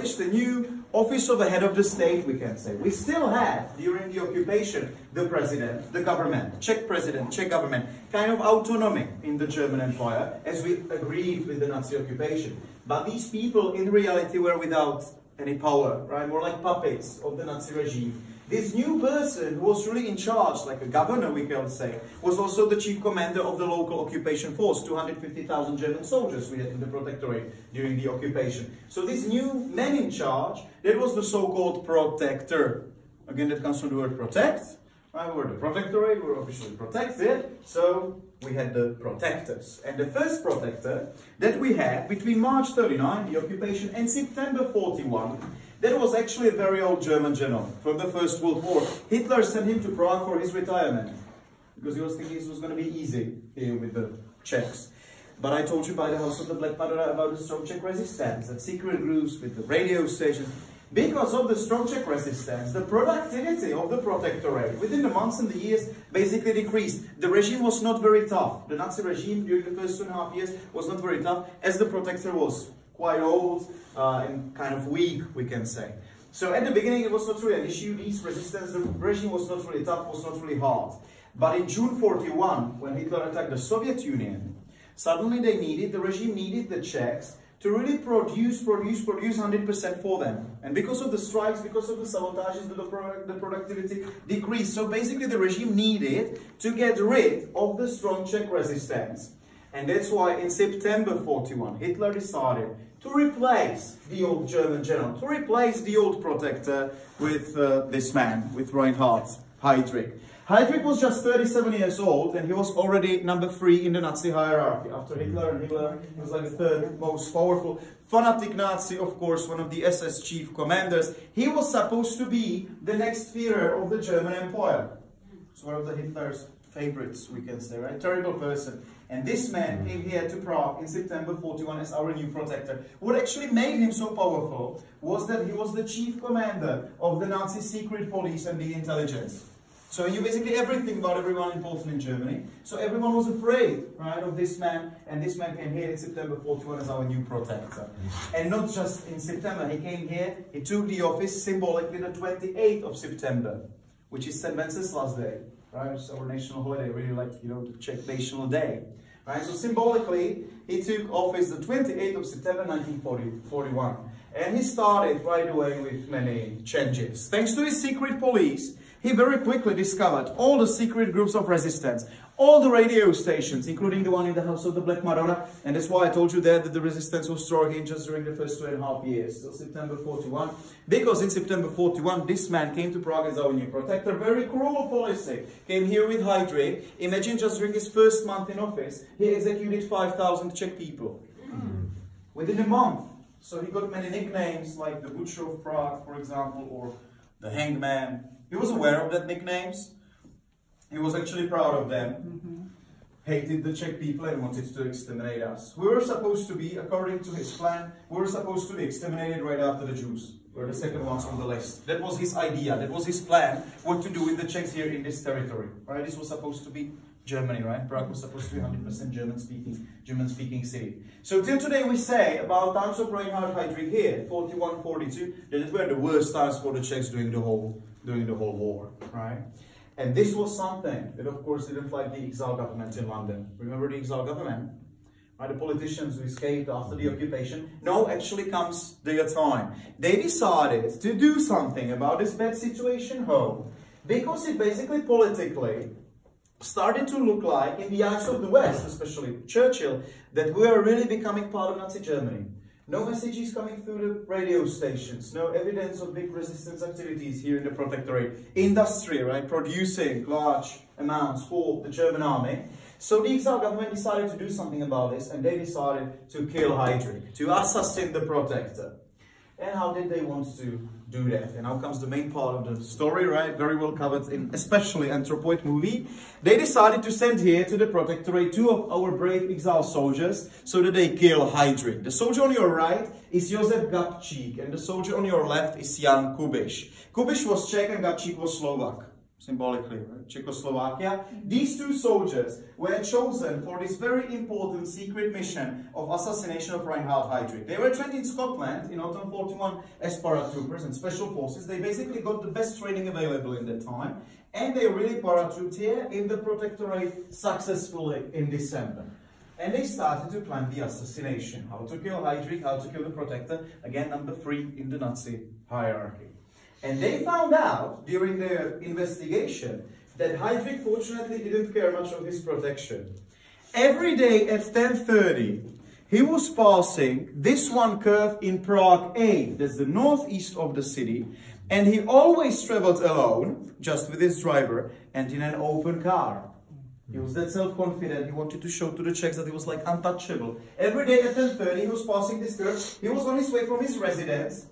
established a new office of the head of the state, we can say. We still had, during the occupation, the president, the government, Czech president, Czech government, kind of autonomy in the German Empire, as we agreed with the Nazi occupation. But these people, in reality, were without any power, right? More like puppets of the Nazi regime. This new person who was really in charge, like a governor, we can say, was also the chief commander of the local occupation force, 250,000 German soldiers we had in the protectorate during the occupation. So this new man in charge, that was the so-called protector. Again, that comes from the word protect. Right? We were the protectorate, we were officially protected, so we had the protectors. And the first protector that we had between March 39, the occupation, and September 41, that was actually a very old German general from the First World War. Hitler sent him to Prague for his retirement because he was thinking this was going to be easy here with the Czechs. But I told you by the House of the Black Madonna about the strong Czech resistance, that secret groups with the radio stations. Because of the strong Czech resistance, the productivity of the protectorate within the months and the years basically decreased. The regime was not very tough. The Nazi regime during the first 2.5 years was not very tough, as the protector was quite old and kind of weak, we can say. So at the beginning it was not really an issue, these resistance, the regime was not really tough, was not really hard. But in June 41, when Hitler attacked the Soviet Union, suddenly the regime needed the Czechs to really produce 100% for them. And because of the strikes, because of the sabotages, the productivity decreased. So basically the regime needed to get rid of the strong Czech resistance. And that's why in September 41, Hitler decided to replace the old German general, to replace the old protector with this man, with Reinhard, Heydrich. Heydrich was just 37 years old and he was already number 3 in the Nazi hierarchy. After Hitler and Hitler, he was like the third most powerful. Fanatic Nazi, of course, one of the SS chief commanders. He was supposed to be the next Führer of the German Empire. It's one of the Hitler's favorites, we can say, right? Terrible person. And this man came here to Prague in September 41 as our new protector. What actually made him so powerful was that he was the chief commander of the Nazi secret police and the intelligence. So he knew basically everything about everyone important in Germany. So everyone was afraid, right, of this man. And this man came here in September 41 as our new protector. And not just in September, he came here, he took the office symbolically the 28th of September, which is St. Wenceslas Day. Right, it's our national holiday, really like, you know, the Czech National Day. Right, so symbolically, he took office the 28th of September 1941. And he started right away with many changes. Thanks to his secret police, he very quickly discovered all the secret groups of resistance, all the radio stations, including the one in the House of the Black Madonna. And that's why I told you there that the resistance was strong just during the first 2.5 years, till September 41. Because in September 41, this man came to Prague as our new protector. Very cruel policy. Came here with Heydrich. Imagine just during his first month in office, he executed 5,000 Czech people. Within a month. So he got many nicknames, like the Butcher of Prague, for example, or the Hangman. He was aware of that nicknames. He was actually proud of them. Hated the Czech people and wanted to exterminate us. We were supposed to be, according to his plan, we were supposed to be exterminated right after the Jews. We were the second ones on the list. That was his idea, that was his plan, what to do with the Czechs here in this territory. Right? This was supposed to be Germany, right? Prague was supposed to be 100% German-speaking city. So till today we say about times of Reinhard Heydrich here, 41, 42, that were the worst times for the Czechs during the whole war, right? And this was something that, of course, didn't like the exile government in London. Remember the exile government? Right, the politicians who escaped after the occupation. No, actually comes their time. They decided to do something about this bad situation home, because it basically politically started to look like, in the eyes of the West, especially Churchill, that we are really becoming part of Nazi Germany. No messages coming through the radio stations, no evidence of big resistance activities here in the protectorate. Industry, right, producing large amounts for the German army. So the exile government decided to do something about this, and they decided to kill Heydrich, to assassinate the protector. And how did they want to do that? And now comes the main part of the story, right? Very well covered in especially Anthropoid movie. They decided to send here to the protectorate 2 of our brave exile soldiers so that they kill Heydrich. The soldier on your right is Josef Gabčík and the soldier on your left is Jan Kubiš. Kubiš was Czech and Gabčík was Slovak. symbolically, right? Czechoslovakia. These two soldiers were chosen for this very important secret mission of assassination of Reinhard Heydrich. They were trained in Scotland in autumn 41 as paratroopers and special forces. They basically got the best training available in that time, and they really paratrooped here in the Protectorate successfully in December. And they started to plan the assassination. How to kill Heydrich, how to kill the Protector, again number 3 in the Nazi hierarchy. And they found out during their investigation that Heydrich fortunately didn't care much of his protection. Every day at 10:30, he was passing this one curve in Prague A, that's the northeast of the city, and he always traveled alone, just with his driver, and in an open car. He was that self-confident, he wanted to show to the Czechs that he was like untouchable. Every day at 10:30, he was passing this curve. He was on his way from his residence,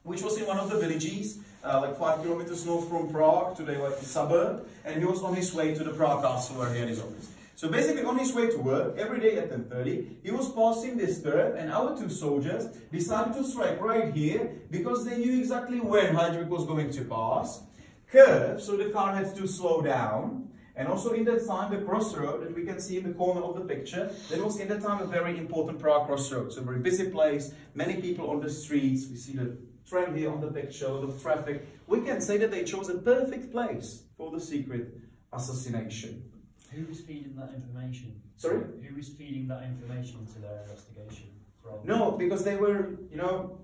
which was in one of the villages, like 5 kilometers north from Prague, to the suburb, and he was on his way to the Prague castle where he had his office. So basically on his way to work, every day at 10:30, he was passing this curve, and our two soldiers decided to strike right here, because they knew exactly when Heydrich was going to pass. Curve, so the car had to slow down. And also in that time, the crossroad that we can see in the corner of the picture, that was in that time a very important Prague crossroad. So a very busy place, many people on the streets. We see the tram here on the picture, a lot of traffic. We can say that they chose a perfect place for the secret assassination. Who was feeding that information? Sorry? Who was feeding that information to their investigation? No, because they were, you know,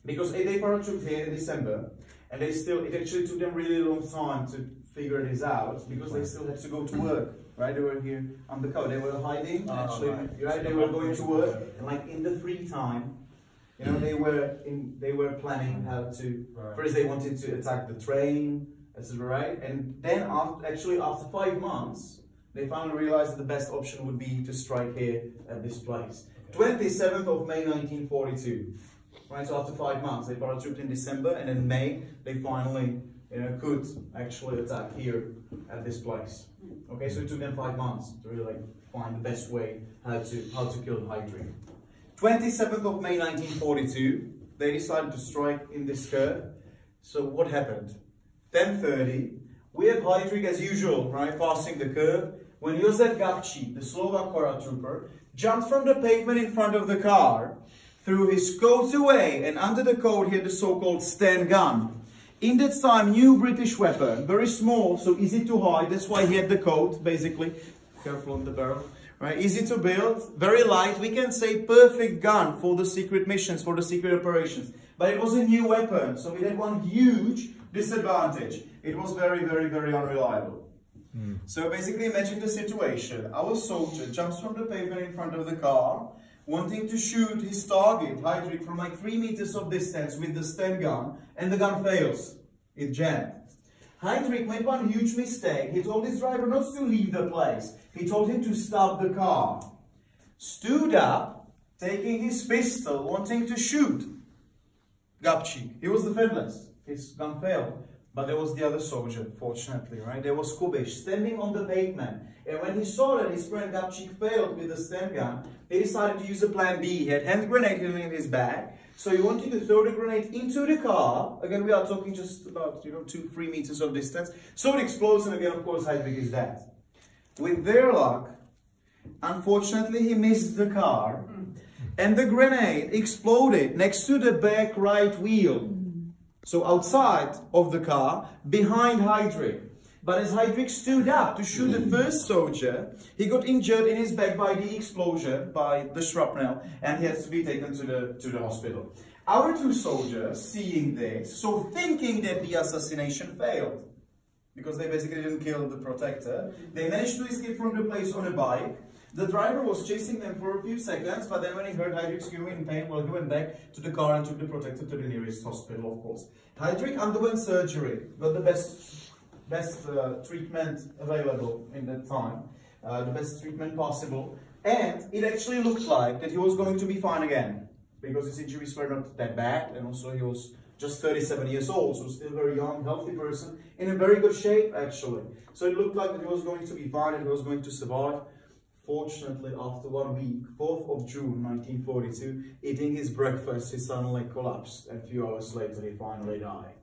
because they paratrooped here in December, and they still, it actually took them really long time to figure this out, because they still had to go to work, right? They were here undercover, they were hiding, actually, right? They were going to work, and like in the free time, you know, they were planning how to, first they wanted to attack the train, etc., right? And then after 5 months, they finally realized that the best option would be to strike here at this place. 27th of May 1942, right? So after 5 months, they paratrooped in December, and in May, they finally, you know, could actually attack here at this place. Okay, so it took them 5 months to really find the best way how to kill Heydrich. 27th of May 1942, they decided to strike in this curve. So what happened? 10:30, we have Heydrich as usual, right, passing the curve, when Josef Gabčík, the Slovak paratrooper, jumped from the pavement in front of the car, threw his coat away, and under the coat he had the so-called Sten gun. In that time, new British weapon, very small, so easy to hide, that's why he had the coat, basically. Careful on the barrel. Right, easy to build, very light, we can say perfect gun for the secret missions, for the secret operations. But it was a new weapon, so it had one huge disadvantage. It was very, very, very unreliable. So basically imagine the situation. Our soldier jumps from the pavement in front of the car, wanting to shoot his target, Heydrich, from like 3 meters of distance with the Sten gun, and the gun fails. It jammed. Heydrich made one huge mistake. He told his driver not to leave the place. He told him to stop the car. Stood up, taking his pistol, wanting to shoot Gabčík. He was defenseless. His gun failed. But there was the other soldier, fortunately, right? There was Kubiš, standing on the pavement. And when he saw that his friend Gabčík failed with the Sten gun, he decided to use a plan B. He had hand grenade in his bag. So he wanted to throw the grenade into the car. Again, we are talking just about, 2-3 meters of distance. So it explodes, and again, of course, Heydrich is dead. With their luck, unfortunately, he missed the car, and the grenade exploded next to the back right wheel. So outside of the car, behind Heydrich. But as Heydrich stood up to shoot the first soldier, he got injured in his back by the explosion, by the shrapnel, and he has to be taken to the hospital. Our two soldiers, seeing this, so thinking that the assassination failed, because they basically didn't kill the protector, they managed to escape from the place on a bike. The driver was chasing them for a few seconds, but then when he heard Heydrich screaming in pain, well, he went back to the car and took the protector to the nearest hospital, of course. Heydrich underwent surgery, got the best treatment available in that time, the best treatment possible, and it actually looked like that he was going to be fine again, because his injuries were not that bad, and also he was just 37 years old, so still a very young, healthy person, in a very good shape, actually. So it looked like that he was going to be fine and he was going to survive. Fortunately, after 1 week, 4th of June 1942, eating his breakfast, he suddenly collapsed, and a few hours later he finally died.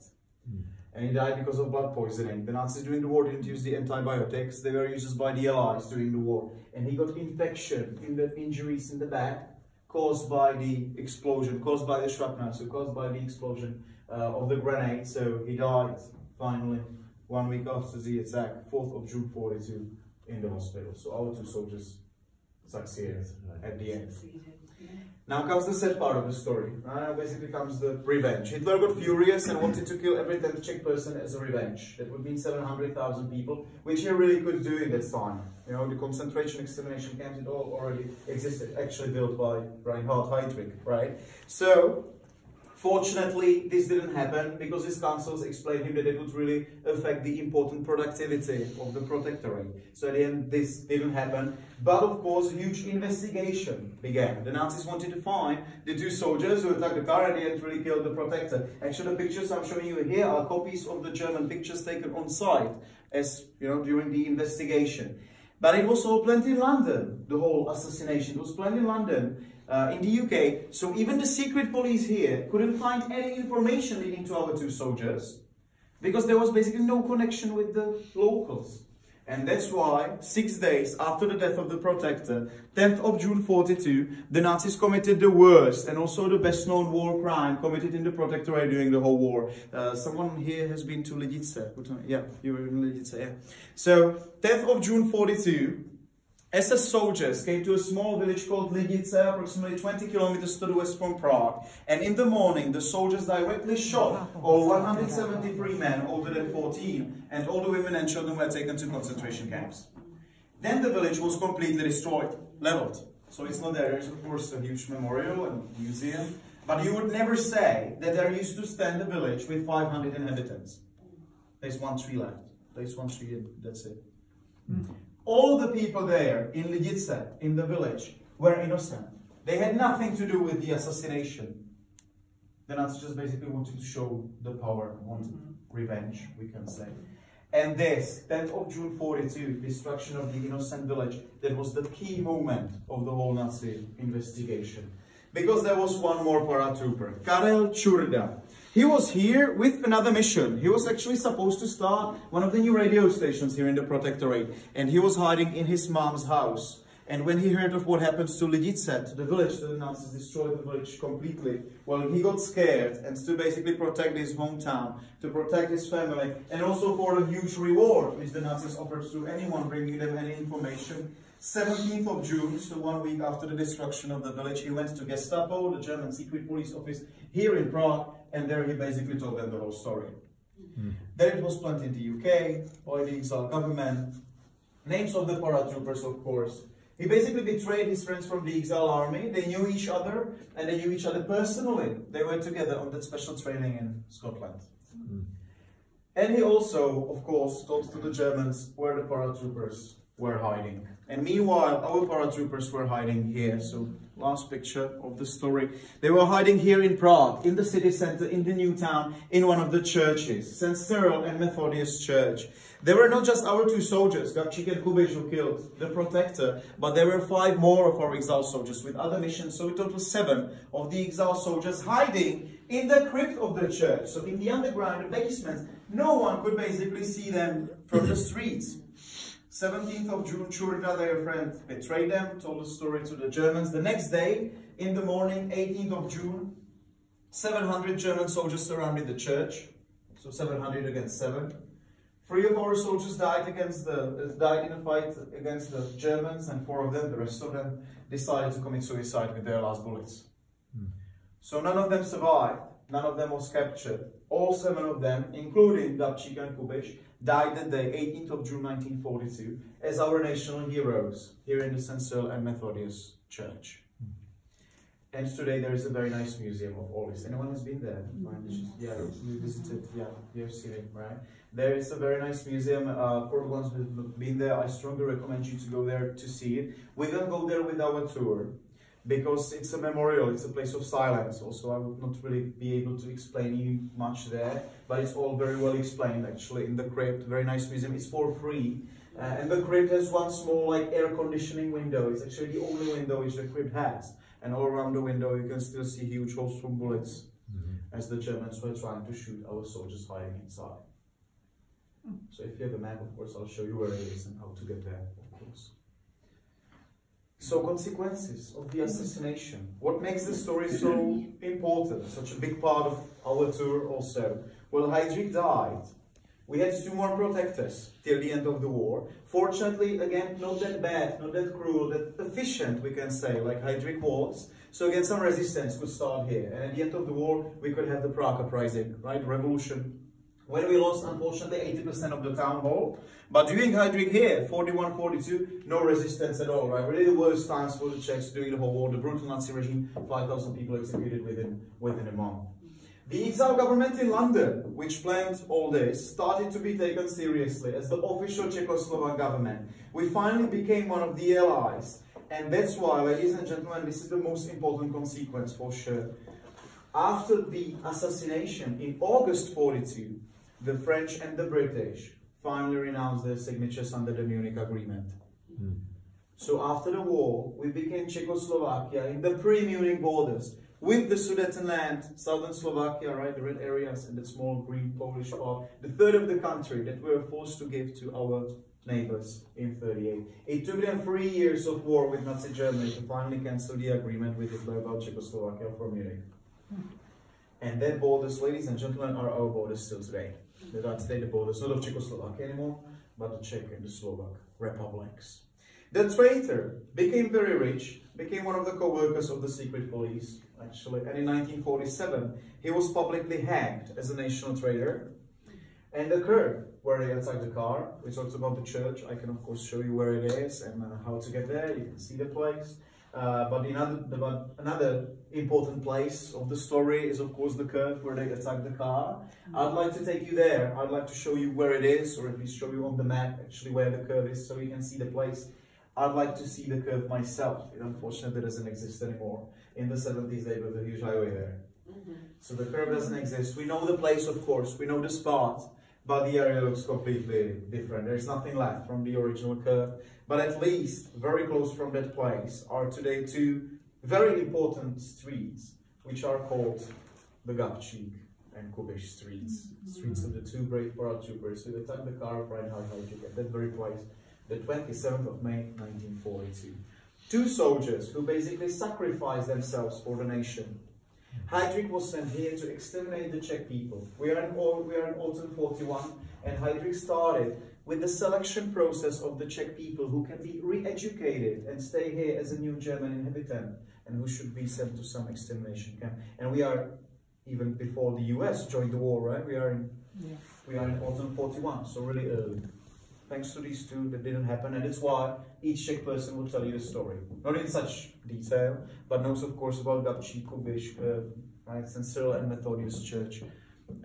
and he died because of blood poisoning. The Nazis during the war didn't use the antibiotics, they were used by the Allies during the war. And he got infection in the injuries in the back caused by the explosion, caused by the shrapnel, so caused by the explosion of the grenade. So he died finally 1 week after the attack, 4th of June 42, in the hospital. So our 2 soldiers succeeded at the end. Now comes the sad part of the story. Basically comes the revenge. Hitler got furious and wanted to kill every 10th Czech person as a revenge. That would mean 700,000 people, which he really could do in that time. You know, the concentration extermination camps, it all already existed, actually built by Reinhard Heydrich, right? So, fortunately, this didn't happen because his councils explained him that it would really affect the important productivity of the protectorate. So at the end, this didn't happen. But of course, a huge investigation began. The Nazis wanted to find the 2 soldiers who attacked the car and at the end really killed the protector. Actually, the pictures I'm showing you here are copies of the German pictures taken on site, as you know, during the investigation. But it was all planned in London, the whole assassination. It was planned in London. In the UK, so even the secret police here couldn't find any information leading to our 2 soldiers because there was basically no connection with the locals. And that's why 6 days after the death of the protector, 10th of June 42, the Nazis committed the worst and also the best known war crime committed in the protectorate during the whole war. Someone here has been to Lidice. Yeah, you were in Lidice, yeah. So 10th of June 42, SS soldiers came to a small village called Lidice, approximately 20 kilometers to the west from Prague. And in the morning, the soldiers directly shot all 173 men older than 14, and all the women and children were taken to concentration camps. Then the village was completely destroyed, leveled. So it's not there. There's of course a huge memorial and museum, but you would never say that there used to stand a village with 500 inhabitants. There's 1 tree left. There's 1 tree and that's it. All the people there in Lidice, in the village, were innocent. They had nothing to do with the assassination. The Nazis just basically wanted to show the power, wanted revenge, we can say. And this, 10th of June 42, destruction of the innocent village, that was the key moment of the whole Nazi investigation. Because there was one more paratrooper, Karel Čurda. He was here with another mission. He was actually supposed to start one of the new radio stations here in the protectorate. And he was hiding in his mom's house. And when he heard of what happens to Lidice, to the village, the Nazis destroyed the village completely. Well, he got scared, and to basically protect his hometown, to protect his family, and also for a huge reward, which the Nazis offered to anyone bringing them any information. 17th of June, so 1 week after the destruction of the village, he went to Gestapo, the German secret police office here in Prague, and there he basically told them the whole story. Then it was planned in the UK by the exiled government. Names of the paratroopers, of course. He basically betrayed his friends from the exile army. They knew each other, and they knew each other personally. They were together on that special training in Scotland. And he also, of course, told to the Germans where the paratroopers were hiding. And meanwhile, our paratroopers were hiding here. So, last picture of the story. They were hiding here in Prague, in the city center, in the new town, in one of the churches, St. Cyril and Methodius Church. There were not just our 2 soldiers, Gabčík and Kubíč, who killed the protector, but there were 5 more of our exile soldiers with other missions. So, in total 7 of the exile soldiers hiding in the crypt of the church. So, in the underground, the basement, no one could basically see them from the streets. 17th of June, Čurda, their friend, betrayed them, told the story to the Germans. The next day, in the morning, 18th of June, 700 German soldiers surrounded the church. So 700 against 7. 3 of our soldiers died in a fight against the Germans, and 4 of them, the rest of them, decided to commit suicide with their last bullets. So none of them survived. None of them was captured. All 7 of them, including Gabčík and Kubíč, died that day, 18th of June 1942, as our national heroes here in the St. Cyril and Methodius Church. And today there is a very nice museum of all this. Anyone has been there? Yeah, we visited. Yeah, you have seen it, right? There is a very nice museum. For the ones who have been there, I strongly recommend you to go there to see it. We will go there with our tour, because it's a memorial, it's a place of silence. Also, I would not really be able to explain you much there, but it's all very well explained actually in the crypt. Very nice museum. It's for free. And the crypt has one small air conditioning window. It's actually the only window which the crypt has. And all around the window you can still see huge holes from bullets. as the Germans were trying to shoot our soldiers hiding inside. So if you have a map, of course, I'll show you where it is and how to get there, of course. So consequences of the assassination. What makes the story so important, such a big part of our tour also? Well, Heydrich died. We had 2 more protectors till the end of the war. Fortunately, again, not that bad, not that cruel, that efficient, we can say, like Heydrich was. So again, some resistance could start here. And at the end of the war, we could have the Prague uprising, right? Revolution. When we lost, unfortunately, 80% of the town hall. But during Heydrich here, 41, 42, no resistance at all, right? Really the worst times for the Czechs during the whole war. The brutal Nazi regime, 5,000 people executed within a month. The exile government in London, which planned all this, started to be taken seriously as the official Czechoslovak government. We finally became one of the allies. And that's why, ladies and gentlemen, this is the most important consequence for sure. After the assassination in August 42, the French and the British finally renounced their signatures under the Munich Agreement. So after the war, we became Czechoslovakia in the pre-Munich borders, with the Sudetenland, southern Slovakia, right, the red areas, and the small green Polish part, the third of the country that we were forced to give to our neighbors in 38. It took them 3 years of war with Nazi Germany to finally cancel the agreement with Hitler about Czechoslovakia from Munich. And their borders, ladies and gentlemen, are our borders still today. That are today the borders, not of Czechoslovakia anymore, but the Czech and the Slovak republics. The traitor became very rich, became one of the co-workers of the secret police, actually, and in 1947 he was publicly hanged as a national traitor. And the curve where they attacked the car, we talked about the church, I can of course show you where it is and how to get there, you can see the place. But another important place of the story is of course the curve where they attacked the car. I'd like to take you there, I'd like to show you where it is, or at least show you on the map actually where the curve is so you can see the place. I'd like to see the curve myself. It unfortunately doesn't exist anymore. In the 70s they built a huge highway there. So the curve doesn't exist. We know the place of course, we know the spot, but the area looks completely different. There's nothing left from the original curve. But at least, very close from that place, are today 2 very important streets, which are called the Gabčík and Kubiš streets. Streets of the 2 brave paratroopers who attacked the car of Reinhard Heydrich at that very place, the 27th of May, 1942. 2 soldiers who basically sacrificed themselves for the nation. Heydrich was sent here to exterminate the Czech people. We are in autumn 41, and Heydrich started with the selection process of the Czech people who can be re-educated and stay here as a new German inhabitant, and who should be sent to some extermination camp. And we are, even before the US joined the war, right? We are in autumn 41, so really early. Thanks to these 2, that didn't happen, and it's why each Czech person will tell you the story. Not in such detail, but knows of course about Gabčík, Kubiš, right, St. Cyril and Methodius Church,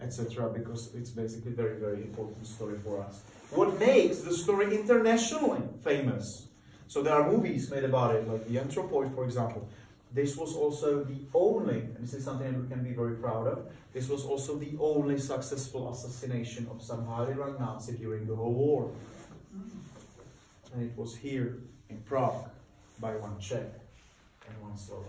etc., because it's basically a very, very important story for us. What makes the story internationally famous? So there are movies made about it, like The Anthropoid, for example. This was also the only, and this is something that we can be very proud of, this was also the only successful assassination of some highly ranked Nazi during the whole war. And it was here in Prague by 1 Czech and 1 Slovak.